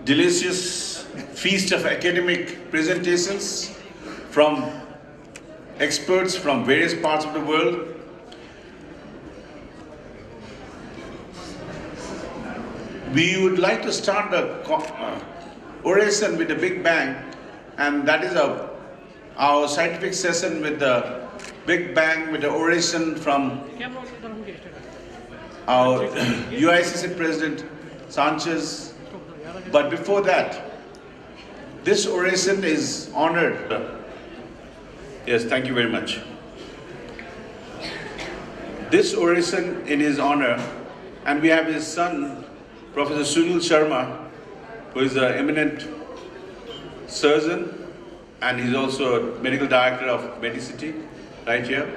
delicious feast of academic presentations from experts from various parts of the world. We would like to start the oration with the Big Bang, and that is our scientific session with the Big Bang, with the oration from our UICC President Sanchez. But before that, this oration is honored. Yes, thank you very much. This oration in his honor, and we have his son, Professor Sunil Sharma, who is an eminent surgeon, and he's also a medical director of Medicity, right here.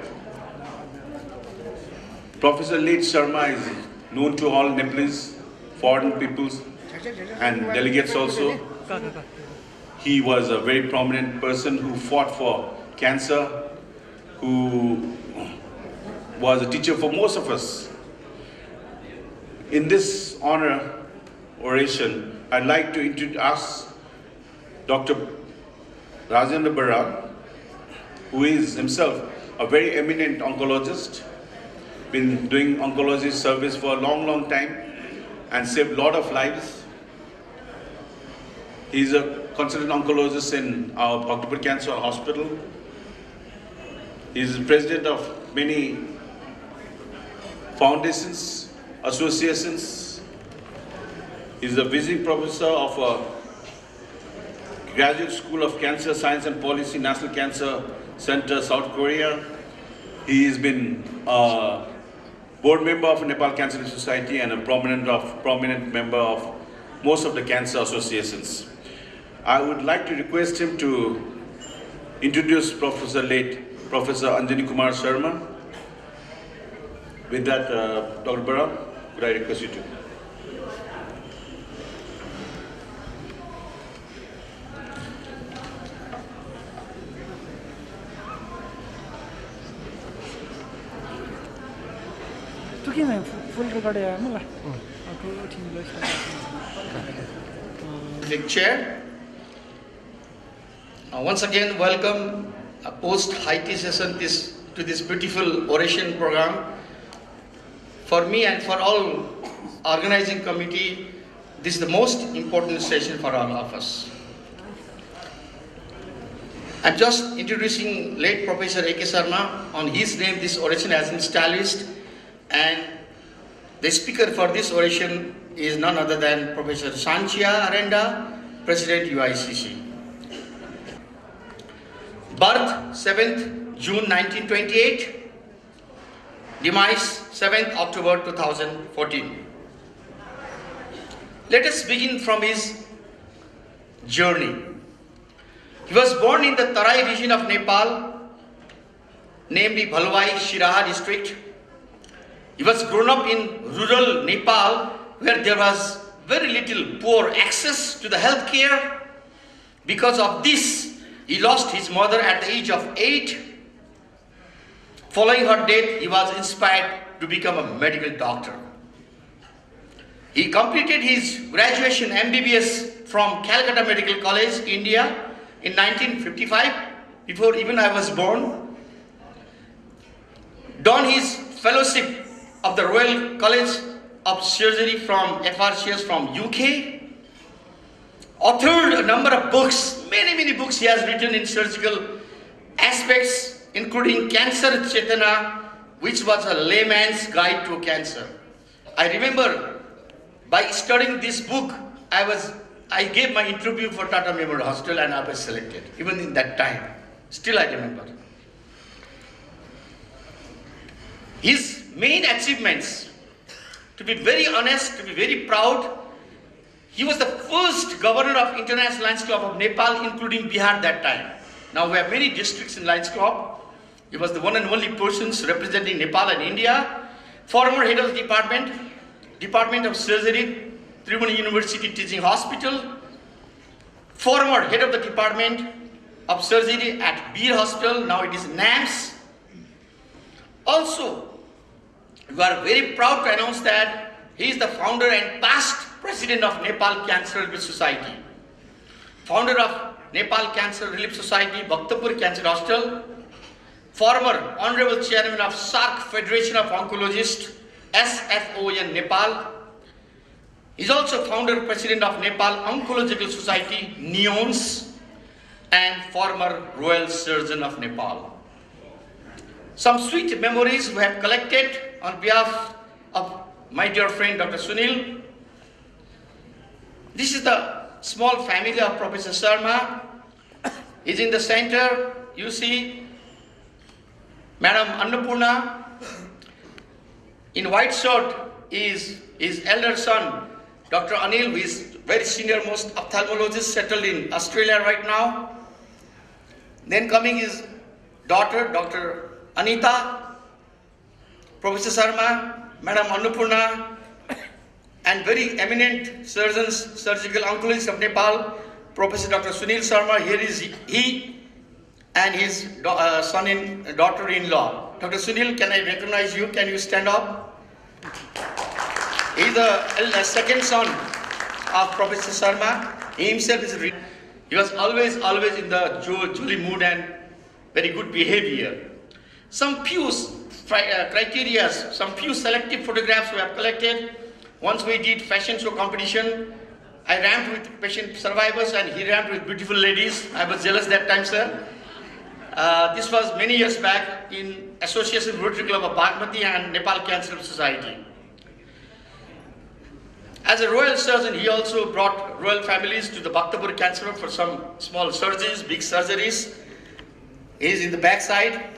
Professor Late Sharma is known to all Nepalese, foreign peoples, and delegates also. He was a very prominent person who fought for cancer, who was a teacher for most of us. In this honor oration, I'd like to ask Dr. Rajendra Barra, who is himself a very eminent oncologist, been doing oncology service for a long time and saved a lot of lives. He's a consultant oncologist in our October Cancer Hospital. He's the president of many foundations, associations. He's a visiting professor of a Graduate School of Cancer Science and Policy, National Cancer Center, South Korea. He has been a board member of Nepal Cancer Society and a prominent member of most of the cancer associations. I would like to request him to introduce Professor Anjani Kumar Sharma. With that, Dr. Barra, could I request you to? Big Chair. Once again, welcome post-Haiti session to this beautiful oration program. For me and for all organizing committee, this is the most important session for all of us. I'm just introducing late Professor A.K. Sharma. On his name, this oration has been established, and the speaker for this oration is none other than Professor Sanchia Arenda, President UICC. Birth 7th June 1928, demise 7th October 2014. Let us begin from his journey. He was born in the Tarai region of Nepal, namely Bhalwai, Shiraha district. He was grown up in rural Nepal, where there was very little poor access to the health care. Because of this, he lost his mother at the age of 8. Following her death, he was inspired to become a medical doctor. He completed his graduation MBBS from Calcutta Medical College, India in 1955, before even I was born. Done his fellowship of the Royal College of Surgery from FRCS from UK. Authored a number of books, many books he has written in surgical aspects, including Cancer Chetana, which was a layman's guide to cancer. I remember by studying this book, I gave my interview for Tata Memorial Hospital and I was selected, even in that time. Still I remember. His main achievements, to be very honest, to be very proud, he was the first governor of International Lions Club of Nepal, including Bihar that time. Now we have many districts in Lions Club. He was the one and only person representing Nepal and India. Former head of the Department of Surgery, Tribhuvan University Teaching Hospital. Former head of the Department of Surgery at Beer Hospital, now it is NAMS. Also, we are very proud to announce that He is the founder and past president of Nepal Cancer Relief Society, founder of Nepal Cancer Relief Society, Bhaktapur Cancer Hospital, former honorable chairman of SARC Federation of Oncologists, SFON Nepal. He is also founder president of Nepal Oncological Society, NEONS, and former royal surgeon of Nepal. Some sweet memories we have collected on behalf of my dear friend Dr. Sunil. This is the small family of Professor Sharma. Is in the center. You see Madam Annapurna. In white shirt is his elder son, Dr. Anil, who is very senior most ophthalmologist settled in Australia right now. Then coming his daughter, Dr. Anita, Professor Sharma, Madam Annapurna, and very eminent surgeons, surgical oncologists of Nepal, Professor Dr. Sunil Sharma. Here is he and his daughter-in-law. Dr. Sunil, can I recognize you? Can you stand up? He is the second son of Professor Sharma. He himself is he was always in the jolly mood and very good behavior. Some few criteria, some few selective photographs we have collected. Once we did fashion show competition, I ramped with patient survivors and he ramped with beautiful ladies. I was jealous that time, sir. This was many years back in association with Rotary Club of Bagmati and Nepal Cancer Society. As a royal surgeon, he also brought royal families to the Bhaktapur Cancer for some small surgeries, big surgeries. He is in the backside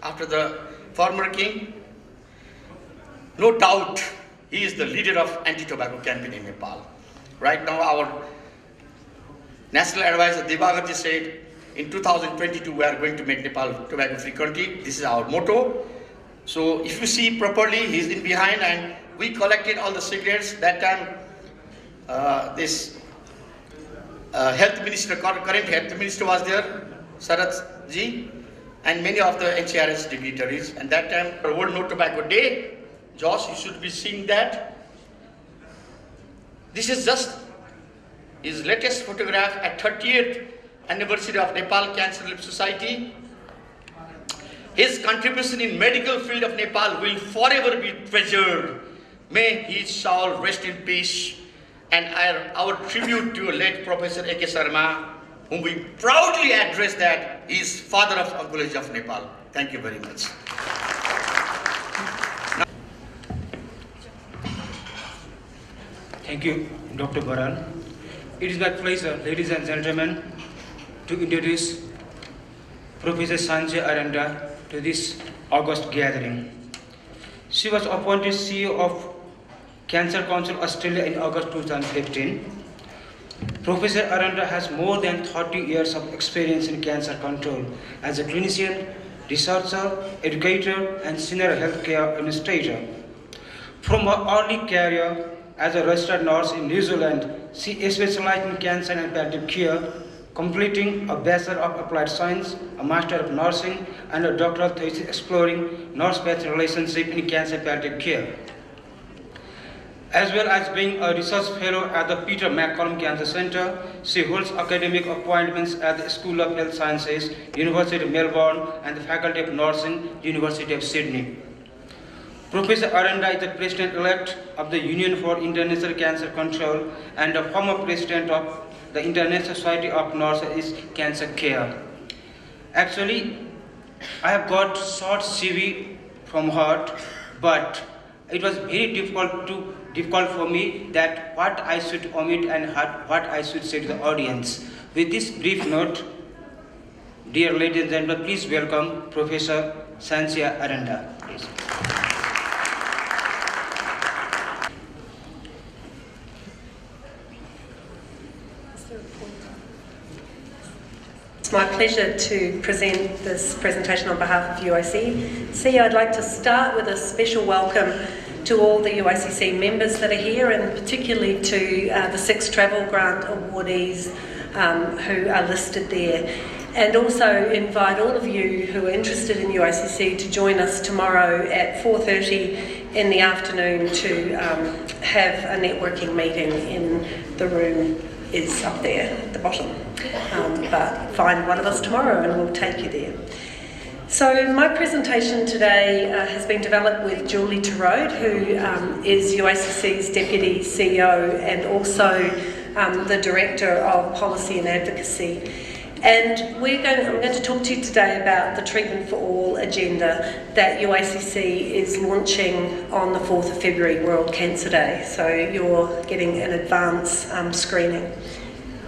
after the former king. No doubt, he is the leader of anti-tobacco campaign in Nepal. Right now, our national advisor Devagati said, in 2022, we are going to make Nepal tobacco-free country. This is our motto. So if you see properly, he's in behind, and we collected all the cigarettes. That time, this health minister, current health minister was there, Sarath ji, and many of the HRS dignitaries. And that time, World No Tobacco Day. Josh, you should be seeing that. This is just his latest photograph at 30th anniversary of Nepal Cancer Relief Society. His contribution in medical field of Nepal will forever be treasured. May his soul rest in peace. And our tribute to late Professor A.K. Sharma, whom we proudly address that he is father of oncology of Nepal. Thank you very much. Thank you, Dr. Baran. It is my pleasure, ladies and gentlemen, to introduce Professor Sanjay Aranda to this August gathering. She was appointed CEO of Cancer Council Australia in August 2015. Professor Aranda has more than 30 years of experience in cancer control as a clinician, researcher, educator, and senior healthcare administrator. From her early career as a registered nurse in New Zealand, she specialized in cancer and palliative care, completing a Bachelor of Applied Science, a Master of Nursing, and a doctoral thesis exploring nurse-patient relationship in cancer palliative care. As well as being a research fellow at the Peter MacCallum Cancer Centre, she holds academic appointments at the School of Health Sciences, University of Melbourne, and the Faculty of Nursing, University of Sydney. Professor Aranda is the President-elect of the Union for International Cancer Control and a former President of the International Society of Nurses Cancer Care. Actually, I have got short CV from her, but it was very difficult for me that what I should omit and what I should say to the audience. With this brief note, dear ladies and gentlemen, please welcome Professor Sanjay Aranda. Please. It's my pleasure to present this presentation on behalf of UICC. I'd like to start with a special welcome to all the UICC members that are here, and particularly to the 6 travel grant awardees who are listed there. And also invite all of you who are interested in UICC to join us tomorrow at 4:30 in the afternoon to have a networking meeting in the room is up there at the bottom. But find one of us tomorrow and we'll take you there. So my presentation today has been developed with Julie Terode, who is UICC's Deputy CEO and also the Director of Policy and Advocacy. And I'm going to talk to you today about the Treatment for All agenda that UICC is launching on the 4th of February, World Cancer Day. So you're getting an advance screening.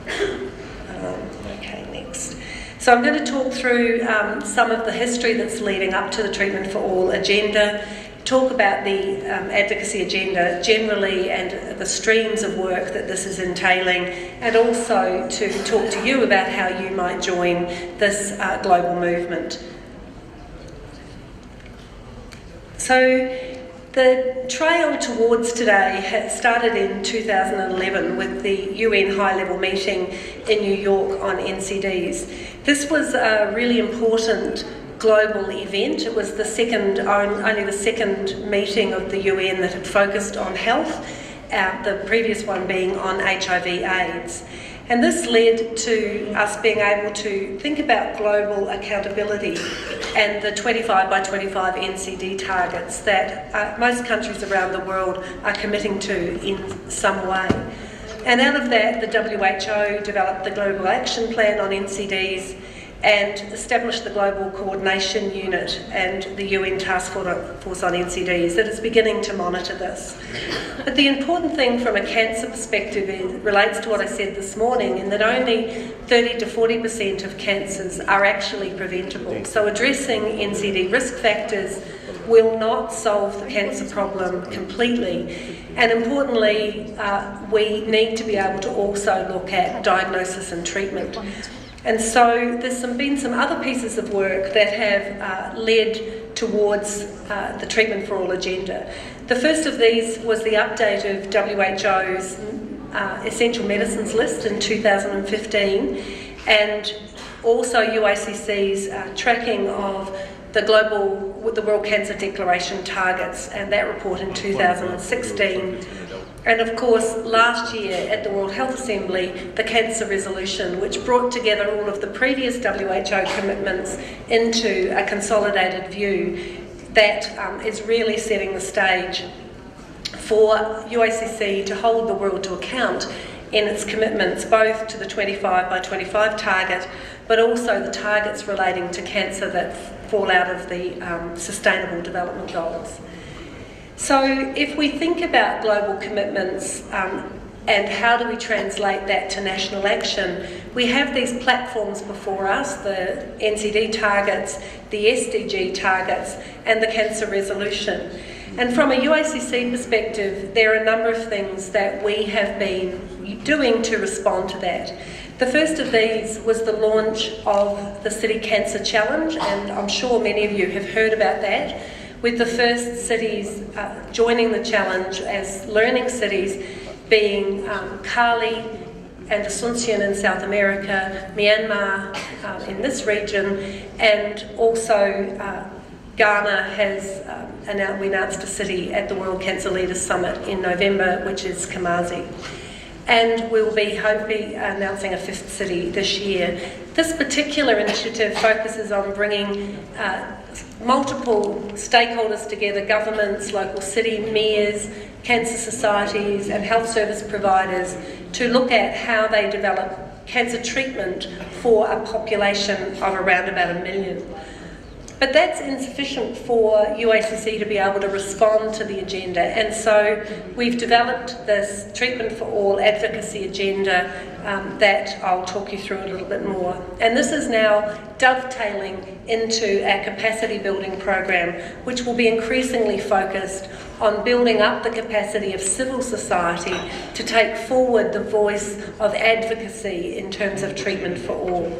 Okay, next. So I'm going to talk through some of the history that's leading up to the Treatment for All agenda, talk about the advocacy agenda generally and the streams of work that this is entailing, and also to talk to you about how you might join this global movement. So the trail towards today had started in 2011 with the UN high-level meeting in New York on NCDs. This was a really important global event. It was only the second meeting of the UN that had focused on health, the previous one being on HIV/AIDS. And this led to us being able to think about global accountability and the 25 by 25 NCD targets that most countries around the world are committing to in some way. And out of that, the WHO developed the Global Action Plan on NCDs and established the Global Coordination Unit and the UN Task Force on NCDs that is beginning to monitor this. But the important thing from a cancer perspective relates to what I said this morning, in that only 30 to 40% of cancers are actually preventable. So addressing NCD risk factors will not solve the cancer problem completely. And importantly, we need to be able to also look at diagnosis and treatment. And so there's been some other pieces of work that have led towards the Treatment for All agenda. The first of these was the update of WHO's essential medicines list in 2015, and also UICC's tracking of the World Cancer Declaration targets, and that report in 2016. And of course, last year at the World Health Assembly, the Cancer Resolution, which brought together all of the previous WHO commitments into a consolidated view that is really setting the stage for UICC to hold the world to account in its commitments, both to the 25 by 25 target, but also the targets relating to cancer that fall out of the Sustainable Development Goals. So if we think about global commitments and how do we translate that to national action, we have these platforms before us, the NCD targets, the SDG targets, and the Cancer Resolution. And from a UICC perspective, there are a number of things that we have been doing to respond to that. The first of these was the launch of the City Cancer Challenge, and I'm sure many of you have heard about that, with the first cities joining the challenge as learning cities being Cali and Asuncion in South America, Myanmar in this region, and also Ghana has we announced a city at the World Cancer Leaders Summit in November, which is Kumasi. And we'll be hopefully announcing a fifth city this year. This particular initiative focuses on bringing multiple stakeholders together, governments, local city mayors, cancer societies and health service providers, to look at how they develop cancer treatment for a population of around about 1 million. But that's insufficient for UICC to be able to respond to the agenda, and so we've developed this Treatment for All advocacy agenda that I'll talk you through a little bit more. And this is now dovetailing into our capacity building program, which will be increasingly focused on building up the capacity of civil society to take forward the voice of advocacy in terms of treatment for all.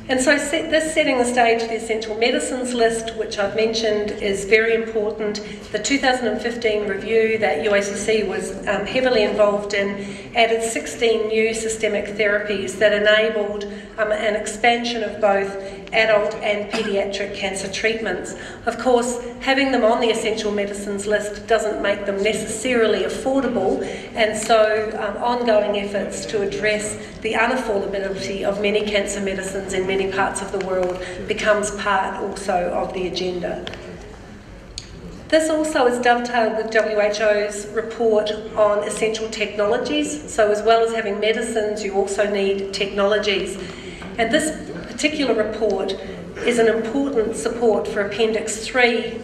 And so this setting the stage, the essential medicines list, which I've mentioned, is very important. The 2015 review that UICC was heavily involved in added 16 new systemic therapies that enabled an expansion of both adult and paediatric cancer treatments. Of course, having them on the essential medicines list doesn't make them necessarily affordable, and so ongoing efforts to address the unaffordability of many cancer medicines in many parts of the world becomes part also of the agenda. This also is dovetailed with WHO's report on essential technologies. So as well as having medicines, you also need technologies. And this particular report is an important support for Appendix 3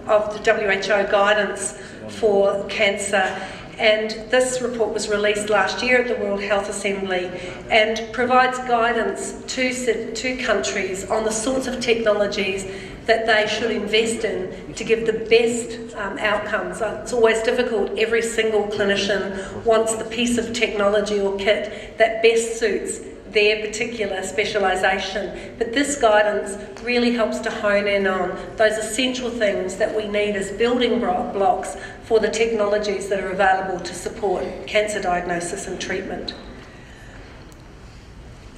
of the WHO guidance for cancer. And this report was released last year at the World Health Assembly and provides guidance to countries on the sorts of technologies that they should invest in to give the best outcomes. It's always difficult. Every single clinician wants the piece of technology or kit that best suits their particular specialisation. But this guidance really helps to hone in on those essential things that we need as building blocks for the technologies that are available to support cancer diagnosis and treatment.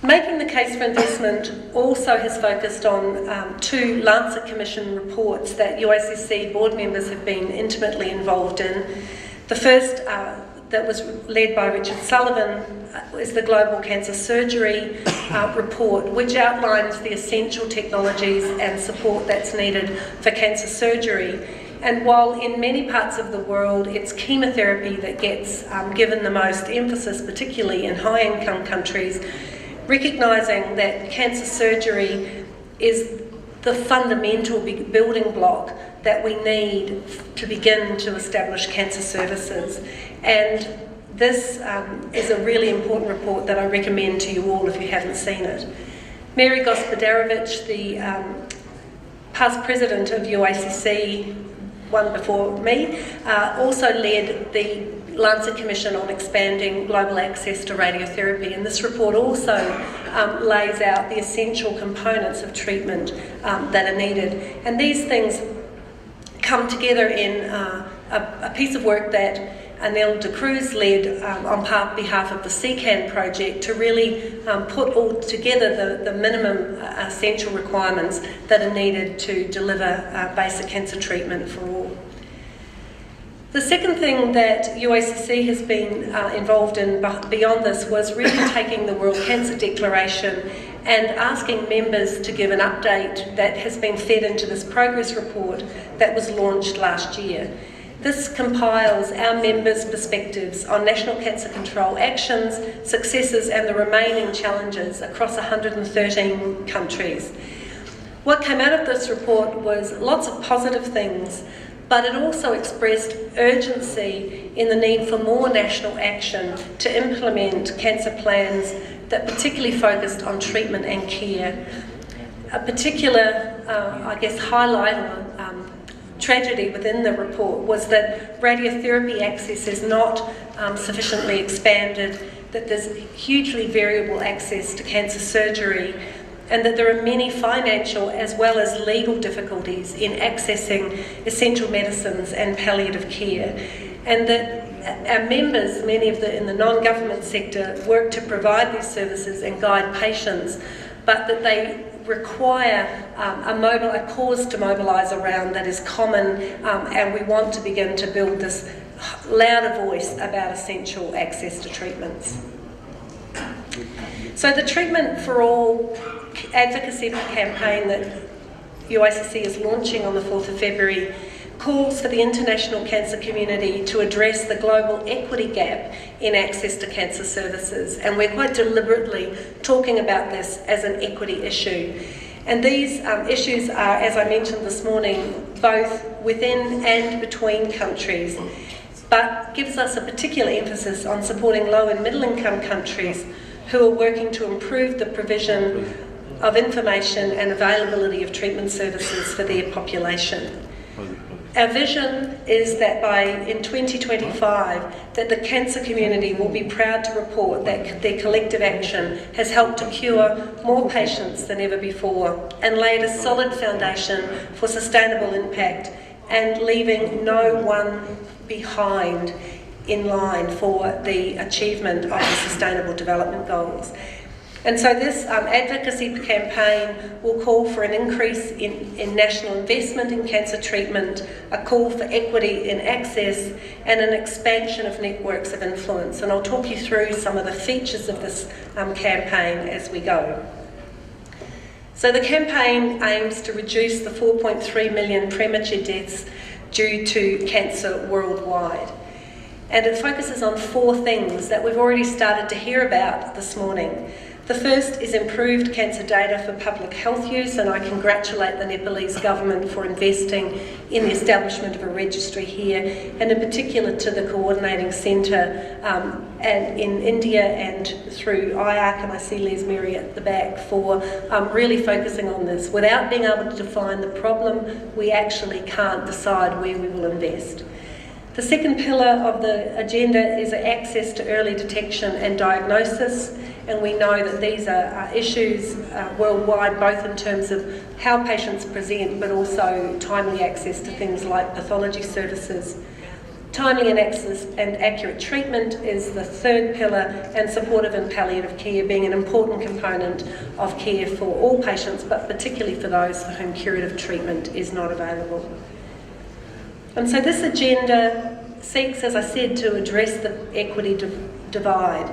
Making the case for investment also has focused on 2 Lancet Commission reports that UICC board members have been intimately involved in. The first, that was led by Richard Sullivan, is the Global Cancer Surgery report, which outlines the essential technologies and support that's needed for cancer surgery. And while in many parts of the world it's chemotherapy that gets given the most emphasis, particularly in high-income countries, recognising that cancer surgery is the fundamental building block that we need to begin to establish cancer services. And this is a really important report that I recommend to you all if you haven't seen it. Mary Gospodarovich, the past president of UICC, one before me, also led the Lancet Commission on expanding global access to radiotherapy, and this report also lays out the essential components of treatment that are needed. And these things come together in a piece of work that Anil de Cruz led on behalf of the CCAN project to really put all together the minimum essential requirements that are needed to deliver basic cancer treatment for all. The second thing that UICC has been involved in beyond this was really taking the World Cancer Declaration and asking members to give an update that has been fed into this progress report that was launched last year. This compiles our members' perspectives on national cancer control actions, successes and the remaining challenges across 113 countries. What came out of this report was lots of positive things, but it also expressed urgency in the need for more national action to implement cancer plans that particularly focused on treatment and care. A particular, highlight or tragedy within the report was that radiotherapy access is not sufficiently expanded, that there's hugely variable access to cancer surgery, and that there are many financial as well as legal difficulties in accessing essential medicines and palliative care, and that our members, many of in the non-government sector, work to provide these services and guide patients, but that they require a cause to mobilise around that is common, and we want to begin to build this louder voice about essential access to treatments. So the Treatment for All advocacy campaign that UICC is launching on the 4th of February calls for the international cancer community to address the global equity gap in access to cancer services, and we're quite deliberately talking about this as an equity issue. And these issues are, as I mentioned this morning, both within and between countries, but gives us a particular emphasis on supporting low and middle income countries who are working to improve the provision of information and availability of treatment services for their population. Our vision is that in 2025, that the cancer community will be proud to report that their collective action has helped to cure more patients than ever before and laid a solid foundation for sustainable impact and leaving no one behind in line for the achievement of the Sustainable Development Goals. And so this advocacy campaign will call for an increase in national investment in cancer treatment, a call for equity in access, and an expansion of networks of influence. And I'll talk you through some of the features of this campaign as we go. So the campaign aims to reduce the 4.3 million premature deaths due to cancer worldwide. And it focuses on 4 things that we've already started to hear about this morning. The first is improved cancer data for public health use, and I congratulate the Nepalese government for investing in the establishment of a registry here, and in particular to the coordinating centre and in India and through IARC, and I see Les Mary at the back, for really focusing on this. Without being able to define the problem, we actually can't decide where we will invest. The second pillar of the agenda is access to early detection and diagnosis, and we know that these are issues worldwide, both in terms of how patients present, but also timely access to things like pathology services. Timely and access and accurate treatment is the third pillar, and supportive and palliative care being an important component of care for all patients, but particularly for those for whom curative treatment is not available. And so this agenda seeks, as I said, to address the equity divide.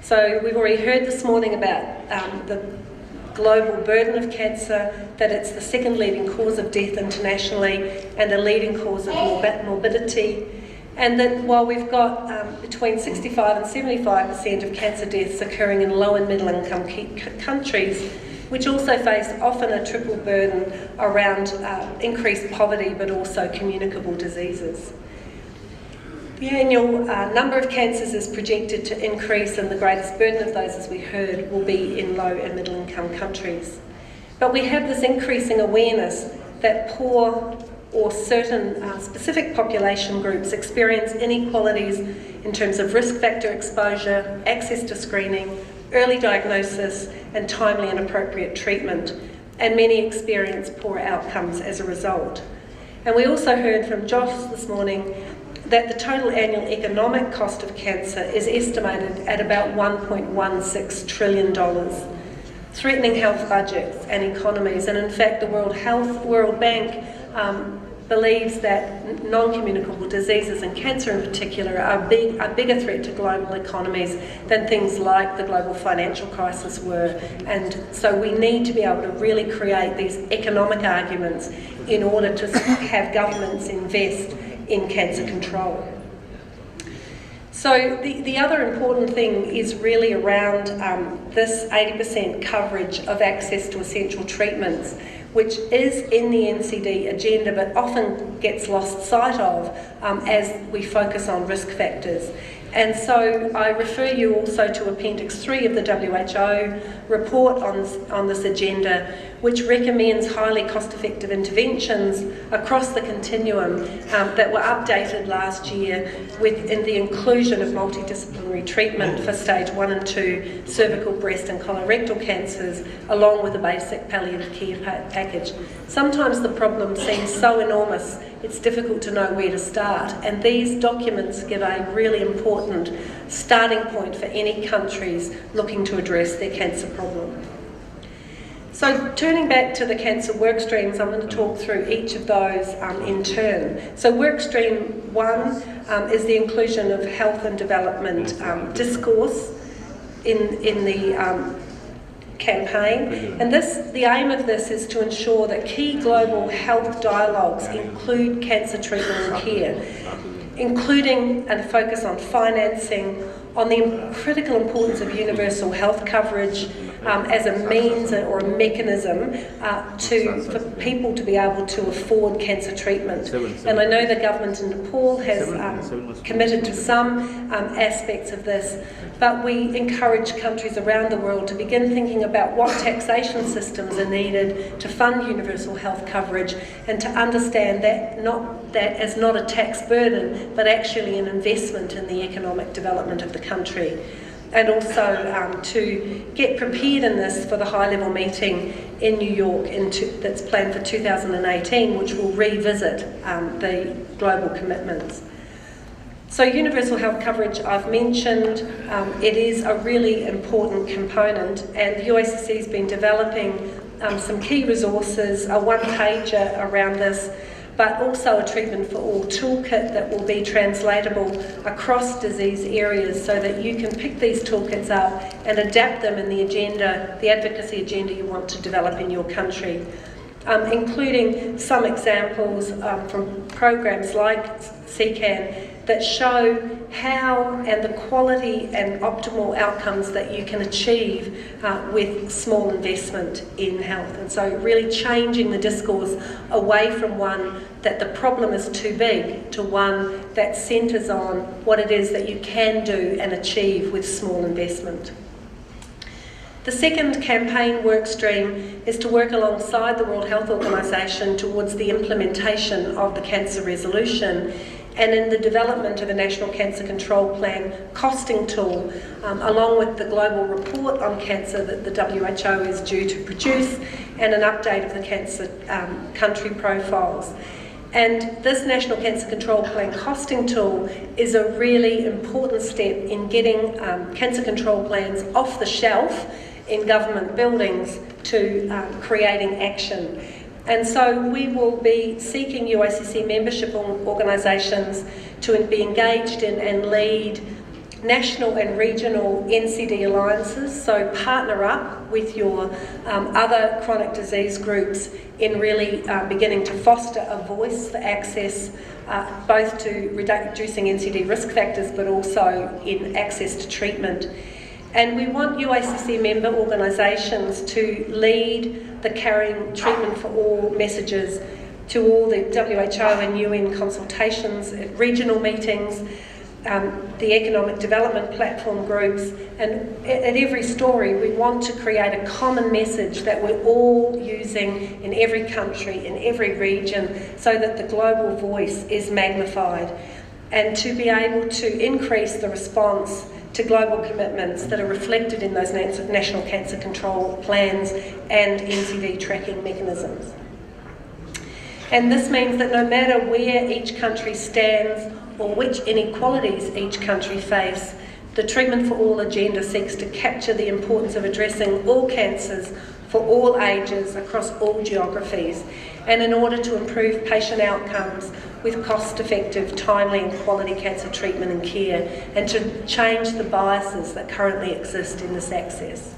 So we've already heard this morning about the global burden of cancer, that it's the second leading cause of death internationally and a leading cause of morbidity, and that while we've got between 65 and 75% of cancer deaths occurring in low and middle income countries, which also face often a triple burden around increased poverty but also communicable diseases. The annual number of cancers is projected to increase, and the greatest burden of those, as we heard, will be in low and middle income countries. But we have this increasing awareness that poor or certain specific population groups experience inequalities in terms of risk factor exposure, access to screening, early diagnosis and timely and appropriate treatment, and many experience poor outcomes as a result. And we also heard from Josh this morning that the total annual economic cost of cancer is estimated at about $1.16 trillion, threatening health budgets and economies. And in fact, the World Bank believes that non-communicable diseases, and cancer in particular, are a bigger threat to global economies than things like the global financial crisis were. And so we need to be able to really create these economic arguments in order to have governments invest in cancer control. So the other important thing is really around this 80% coverage of access to essential treatments, which is in the NCD agenda but often gets lost sight of as we focus on risk factors. And so I refer you also to Appendix 3 of the WHO report on this agenda, which recommends highly cost-effective interventions across the continuum that were updated last year in the inclusion of multidisciplinary treatment for stage 1 and 2 cervical, breast and colorectal cancers, along with a basic palliative care package. Sometimes the problem seems so enormous it's difficult to know where to start, and these documents give a really important starting point for any countries looking to address their cancer problem. So turning back to the cancer work streams, I'm going to talk through each of those in turn. So work stream 1 is the inclusion of health and development discourse in the campaign, and the aim of this is to ensure that key global health dialogues include cancer treatment and care, including a focus on financing, on the critical importance of universal health coverage as a means or a mechanism for people to be able to afford cancer treatment. And I know the government in Nepal has committed to some aspects of this, but we encourage countries around the world to begin thinking about what taxation systems are needed to fund universal health coverage, and to understand that as not a tax burden, but actually an investment in the economic development of the country. And also to get prepared in this for the high-level meeting in New York that's planned for 2018, which will revisit the global commitments. So universal health coverage I've mentioned, it is a really important component, and the UICC has been developing some key resources, a one-pager around this, but also a treatment for all toolkit that will be translatable across disease areas so that you can pick these toolkits up and adapt them in the agenda, the advocacy agenda you want to develop in your country. Including some examples from programs like CCAN that show how and the quality and optimal outcomes that you can achieve with small investment in health. And so really changing the discourse away from one that the problem is too big to one that centres on what it is that you can do and achieve with small investment. The second campaign work stream is to work alongside the World Health Organization towards the implementation of the cancer resolution and in the development of a National Cancer Control Plan costing tool, along with the global report on cancer that the WHO is due to produce and an update of the cancer country profiles. And this National Cancer Control Plan costing tool is a really important step in getting cancer control plans off the shelf in government buildings to creating action. And so we will be seeking UICC membership organisations to be engaged in and lead national and regional NCD alliances, so partner up with your other chronic disease groups in really beginning to foster a voice for access both to reducing NCD risk factors but also in access to treatment. And we want UICC member organisations to lead the carrying treatment for all messages to all the WHO and UN consultations, at regional meetings, the economic development platform groups, and at every story we want to create a common message that we're all using in every country, in every region, so that the global voice is magnified, and to be able to increase the response to global commitments that are reflected in those national cancer control plans and NCD tracking mechanisms. And this means that no matter where each country stands or which inequalities each country face, the Treatment for All agenda seeks to capture the importance of addressing all cancers for all ages across all geographies, and in order to improve patient outcomes with cost-effective, timely and quality cancer treatment and care, and to change the biases that currently exist in this access.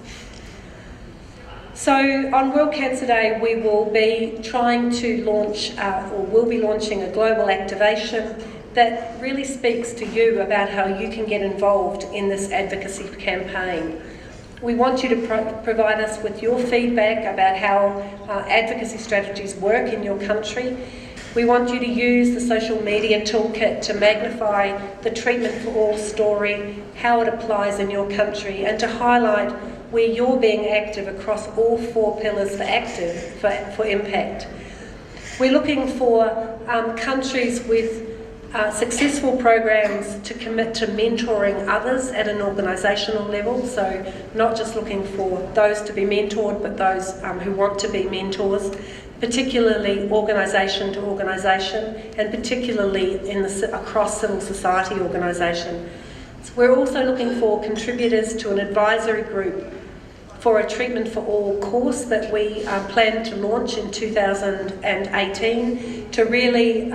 So on World Cancer Day we will be trying to launch, or will be launching a global activation that really speaks to you about how you can get involved in this advocacy campaign. We want you to provide us with your feedback about how advocacy strategies work in your country. We want you to use the social media toolkit to magnify the Treatment for All story, how it applies in your country, and to highlight where you're being active across all 4 pillars for impact. We're looking for countries with successful programs to commit to mentoring others at an organisational level, so not just looking for those to be mentored but those who want to be mentors, particularly organisation to organisation and particularly across civil society organisation. So we're also looking for contributors to an advisory group for a Treatment for All course that we plan to launch in 2018 to really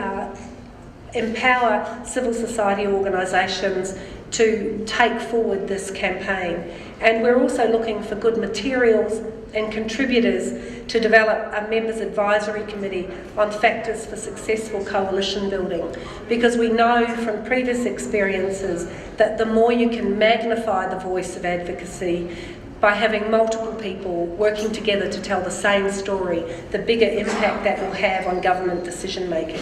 empower civil society organisations to take forward this campaign. And we're also looking for good materials and contributors to develop a members advisory committee on factors for successful coalition building, because we know from previous experiences that the more you can magnify the voice of advocacy by having multiple people working together to tell the same story, the bigger impact that will have on government decision making.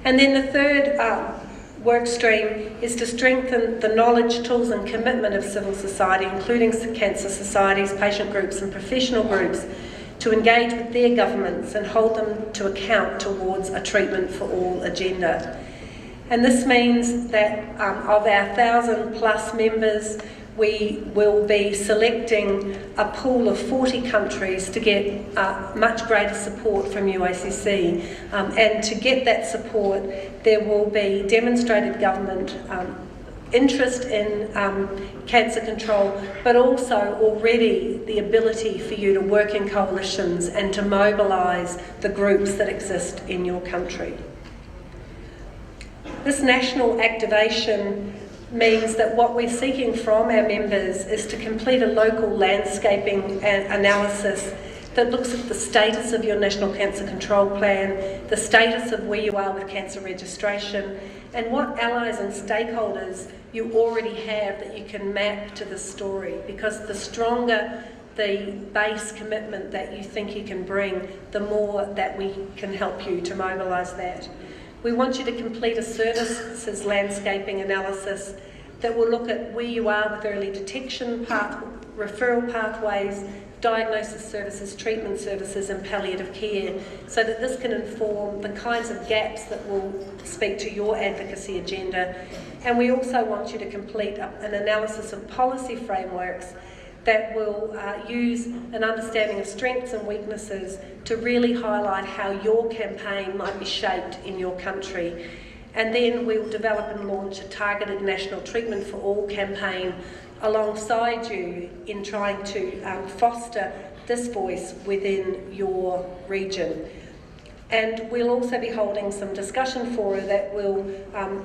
And then the third work stream is to strengthen the knowledge, tools and commitment of civil society, including cancer societies, patient groups and professional groups, to engage with their governments and hold them to account towards a Treatment for All agenda. And this means that of our 1,000 plus members, we will be selecting a pool of 40 countries to get much greater support from UICC. And to get that support, there will be demonstrated government interest in cancer control, but also already the ability for you to work in coalitions and to mobilise the groups that exist in your country. This national activation means that what we're seeking from our members is to complete a local landscaping analysis that looks at the status of your National Cancer Control Plan, the status of where you are with cancer registration, and what allies and stakeholders you already have that you can map to the story. Because the stronger the base commitment that you think you can bring, the more that we can help you to mobilise that. We want you to complete a services landscaping analysis that will look at where you are with early detection, referral pathways, diagnosis services, treatment services and palliative care, so that this can inform the kinds of gaps that will speak to your advocacy agenda. And we also want you to complete an analysis of policy frameworks that will use an understanding of strengths and weaknesses to really highlight how your campaign might be shaped in your country. And then we'll develop and launch a targeted national treatment for all campaign alongside you in trying to foster this voice within your region. And we'll also be holding some discussion fora that will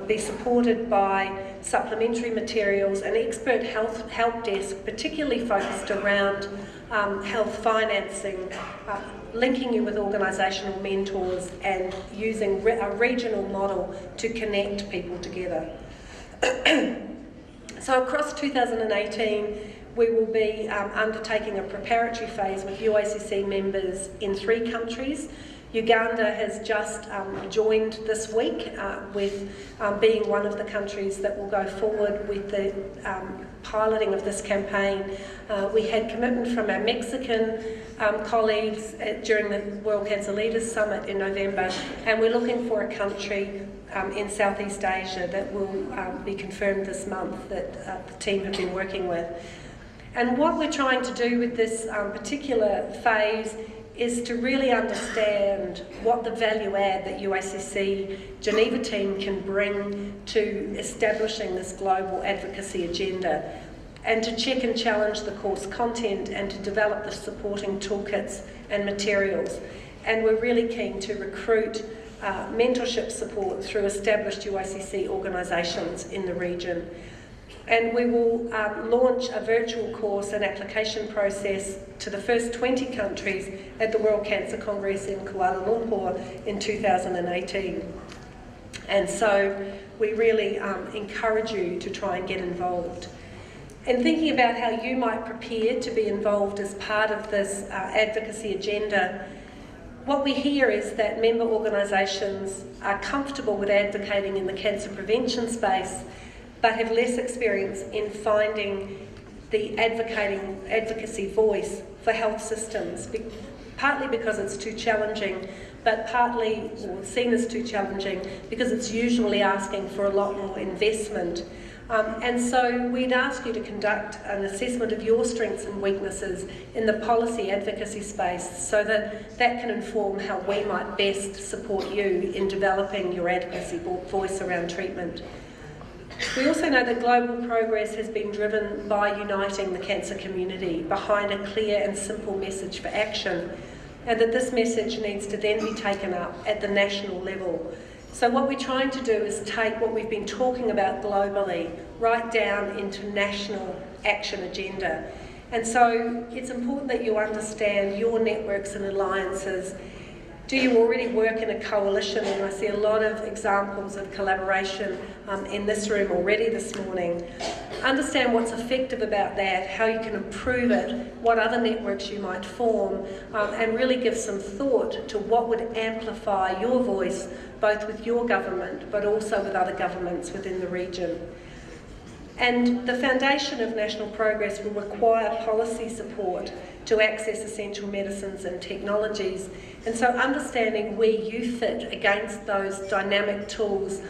be supported by supplementary materials and expert help desk, particularly focused around health financing, linking you with organisational mentors and using a regional model to connect people together. So across 2018, we will be undertaking a preparatory phase with UICC members in 3 countries. Uganda has just joined this week with being one of the countries that will go forward with the piloting of this campaign. We had commitment from our Mexican colleagues during the World Cancer Leaders Summit in November, and we're looking for a country in Southeast Asia that will be confirmed this month that the team have been working with. And what we're trying to do with this particular phase is to really understand what the value add that UICC Geneva team can bring to establishing this global advocacy agenda, and to check and challenge the course content and to develop the supporting toolkits and materials. And we're really keen to recruit mentorship support through established UICC organisations in the region. And we will launch a virtual course and application process to the first 20 countries at the World Cancer Congress in Kuala Lumpur in 2018. And so we really encourage you to try and get involved. And thinking about how you might prepare to be involved as part of this advocacy agenda, what we hear is that member organisations are comfortable with advocating in the cancer prevention space, but have less experience in finding the advocacy voice for health systems, partly because it's too challenging, but partly seen as too challenging because it's usually asking for a lot more investment. And so we'd ask you to conduct an assessment of your strengths and weaknesses in the policy advocacy space so that that can inform how we might best support you in developing your advocacy voice around treatment. We also know that global progress has been driven by uniting the cancer community behind a clear and simple message for action, and that this message needs to then be taken up at the national level. So what we're trying to do is take what we've been talking about globally right down into national action agenda. And so it's important that you understand your networks and alliances. Do you already work in a coalition? And I see a lot of examples of collaboration in this room already this morning. Understand what's effective about that, how you can improve it, what other networks you might form, and really give some thought to what would amplify your voice, both with your government, but also with other governments within the region. And the foundation of national progress will require policy support to access essential medicines and technologies. And so understanding where you fit against those dynamic tools,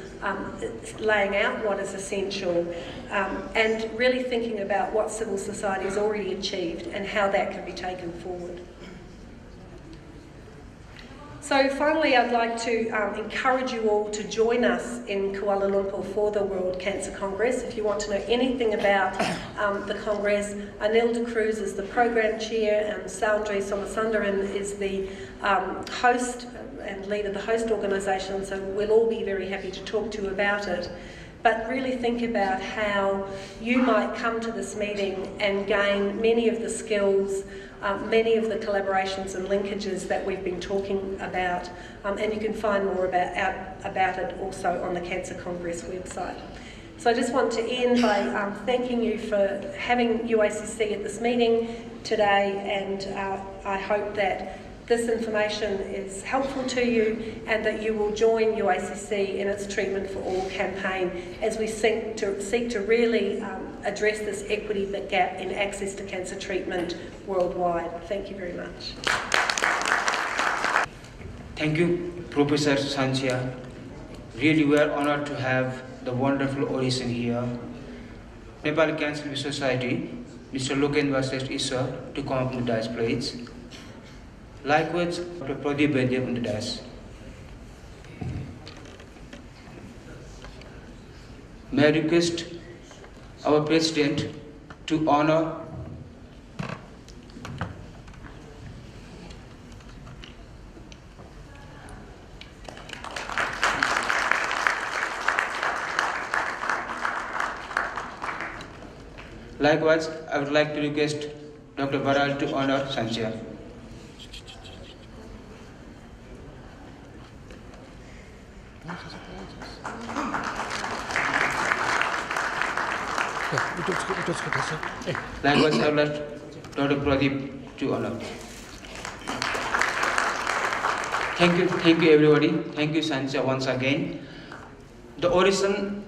laying out what is essential, and really thinking about what civil society has already achieved and how that can be taken forward. So finally, I'd like to encourage you all to join us in Kuala Lumpur for the World Cancer Congress. If you want to know anything about the Congress, Anil De Cruz is the program chair, and Soundri Somasundaran is the host and leader of the host organisation, so we'll all be very happy to talk to you about it. But really think about how you might come to this meeting and gain many of the skills, many of the collaborations and linkages that we've been talking about, and you can find more about it also on the Cancer Congress website. So I just want to end by thanking you for having UICC at this meeting today, and I hope that this information is helpful to you and that you will join UICC in its Treatment for All campaign as we seek to really address this equity gap in access to cancer treatment worldwide. Thank you very much. Thank you, Professor Sanchia. Really, we are honored to have the wonderful audition here. Nepal Cancer Society, Mr. Lokendra Shrestha Issa, to come up on the dais, please. Likewise, Dr. Pradeep Bendya on the dais. May I request our President to honor Likewise, I would like to request Dr. Baral to honor Sanchia. Likewise, I would like Dr. Pradeep to honor. Thank you everybody. Thank you Sanchia once again. The audition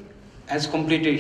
has completed.